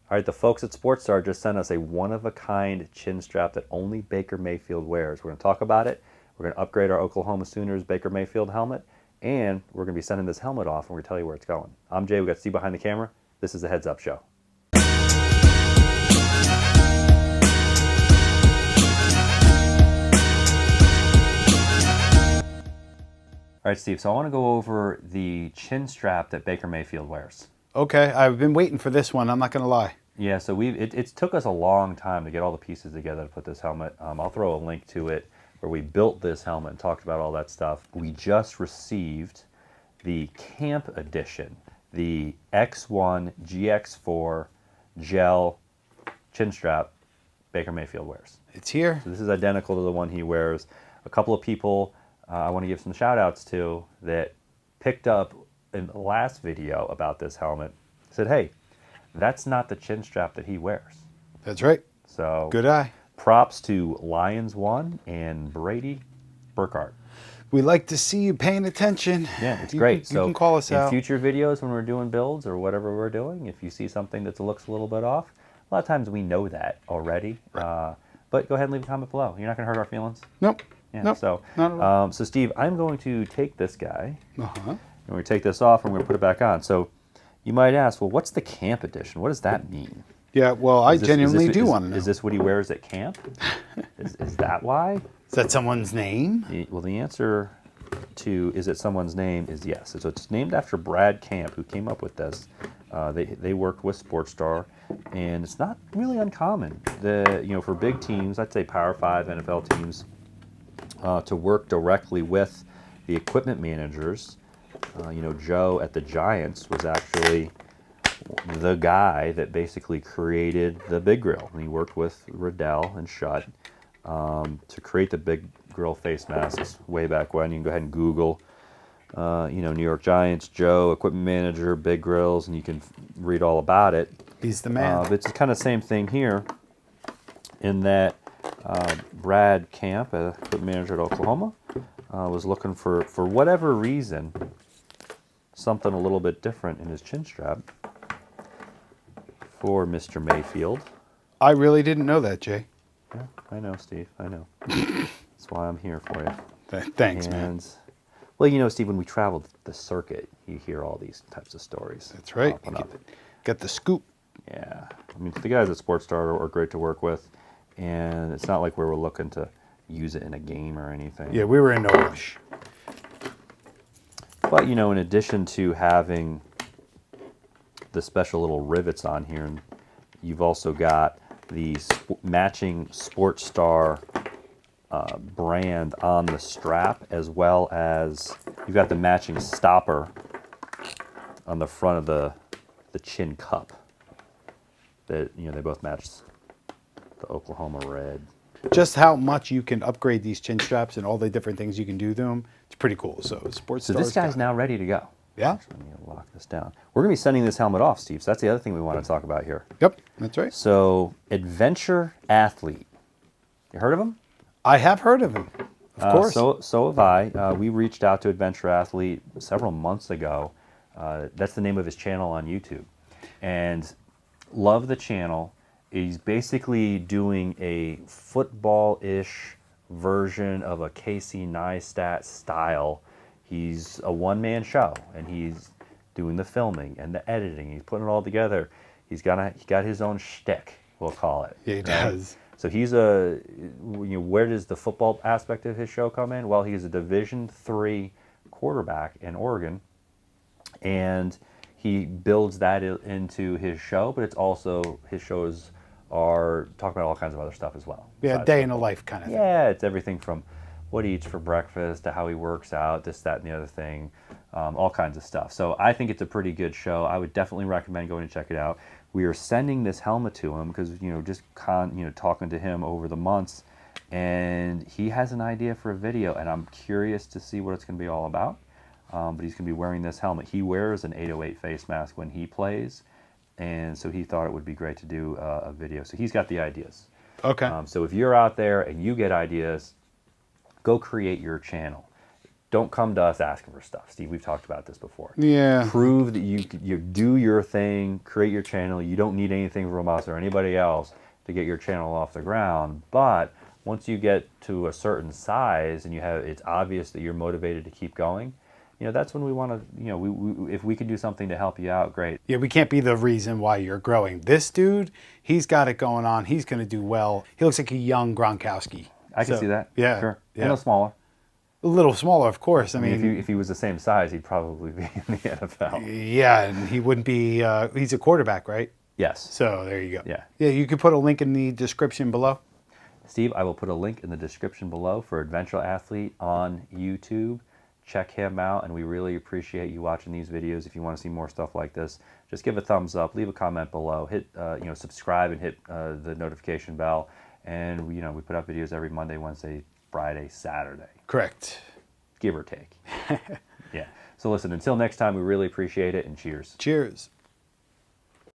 All right, the folks at Sportstar just sent us a one-of-a-kind chin strap that only Baker Mayfield wears. We're going to talk about it. We're going to upgrade our Oklahoma Sooners Baker Mayfield helmet, and we're going to be sending this helmet off, and we're going to tell you where it's going. I'm Jay. We got Steve behind the camera. This is the Heads Up Show. All right, Steve, so I want to go over the chin strap that Baker Mayfield wears. Okay, I've been waiting for this one, I'm not going to lie. Yeah, so it took us a long time to get all the pieces together to put this helmet. I'll throw a link to it where we built this helmet and talked about all that stuff. We just received the Camp Edition, the X1 GX4 gel chin strap Baker Mayfield wears. It's here. So this is identical to the one he wears. A couple of people I want to give some shout outs to that picked up in the last video about this helmet, said, hey, that's not the chin strap that he wears. That's right. So good eye. Props to Lions1 and Brady Burkhart. We like to see you paying attention. Yeah, it's great. You can call us out. In future videos when we're doing builds or whatever we're doing, if you see something that looks a little bit off, a lot of times we know that already. Right. But go ahead and leave a comment below. You're not going to hurt our feelings? Nope. Yeah, nope. So, not at all. So Steve, I'm going to take this guy, and we're going to take this off, and we're going to put it back on. So you might ask, well, what's the Camp Edition? What does that mean? Yeah, well, I genuinely do want to know. Is this what he wears at camp? is that why? Is that someone's name? Well, the answer to is it someone's name is yes. So it's named after Brad Camp, who came up with this. They worked with Sportstar, and it's not really uncommon. For big teams, I'd say Power 5 NFL teams, to work directly with the equipment managers. Joe at the Giants was actually the guy that basically created the Big Grill. And he worked with Riddell and Shutt to create the Big Grill face masks way back when. You can go ahead and Google, New York Giants, Joe, equipment manager, Big Grills, and you can read all about it. He's the man. But it's kind of the same thing here in that Brad Camp, equipment manager at Oklahoma, was looking for whatever reason, something a little bit different in his chin strap for Mr. Mayfield. I really didn't know that, Jay. Yeah, I know, Steve. I know. That's why I'm here for you. Thanks, man. Well, Steve, when we traveled the circuit, you hear all these types of stories. That's right. Get the scoop. Yeah. I mean, the guys at Sportstar are great to work with, and it's not like we were looking to use it in a game or anything. Yeah, we were in no rush. But, in addition to having the special little rivets on here, you've also got the matching Sportstar brand on the strap, as well as you've got the matching stopper on the front of the chin cup. That they both match the Oklahoma red. Just how much you can upgrade these chin straps and all the different things you can do to them, it's pretty cool. So this guy's now ready to go. Yeah. Actually, let me lock this down. We're going to be sending this helmet off, Steve. So that's the other thing we want to talk about here. Yep, that's right. So, Adventure Athlete. You heard of him? I have heard of him. Of course. So have I. We reached out to Adventure Athlete several months ago. That's the name of his channel on YouTube. And love the channel. He's basically doing a football-ish version of a Casey Neistat style. He's a one-man show, and he's doing the filming and the editing. He's putting it all together. He got his own shtick, we'll call it. Yeah, he does. So he's where does the football aspect of his show come in? Well, he's a Division III quarterback in Oregon, and he builds that into his show, but it's also, his shows are talking about all kinds of other stuff as well. Yeah, day in a life kind of thing. Yeah, it's everything from what he eats for breakfast to how he works out, this, that, and the other thing, all kinds of stuff. So I think it's a pretty good show. I would definitely recommend going and check it out. We are sending this helmet to him because, just talking to him over the months, and he has an idea for a video, and I'm curious to see what it's going to be all about. But he's going to be wearing this helmet. He wears an 808 face mask when he plays, and so he thought it would be great to do a video. So he's got the ideas. Okay. So if you're out there and you get ideas, go create your channel. don't come to us asking for stuff, Steve. We've talked about this before. Yeah. Prove that you do your thing, create your channel. You don't need anything from us or anybody else to get your channel off the ground. But once you get to a certain size and it's obvious that you're motivated to keep going, that's when we want to, if we can do something to help you out, great. Yeah, we can't be the reason why you're growing. This dude, he's got it going on. He's going to do well. He looks like a young Gronkowski. I can see that. Yeah. Sure. Yeah. And a smaller. A little smaller, of course. I mean, if he was the same size, he'd probably be in the NFL. yeah, and he wouldn't be, he's a quarterback, right? Yes. So there you go. Yeah. Yeah, you could put a link in the description below. Steve, I will put a link in the description below for Adventure Athlete on YouTube. Check him out, and we really appreciate you watching these videos. If you want to see more stuff like this, just give a thumbs up, leave a comment below, hit subscribe, and hit the notification bell. And we put out videos every Monday, Wednesday, Friday, Saturday. Correct. Give or take. Yeah. So listen, until next time, we really appreciate it, and cheers. Cheers.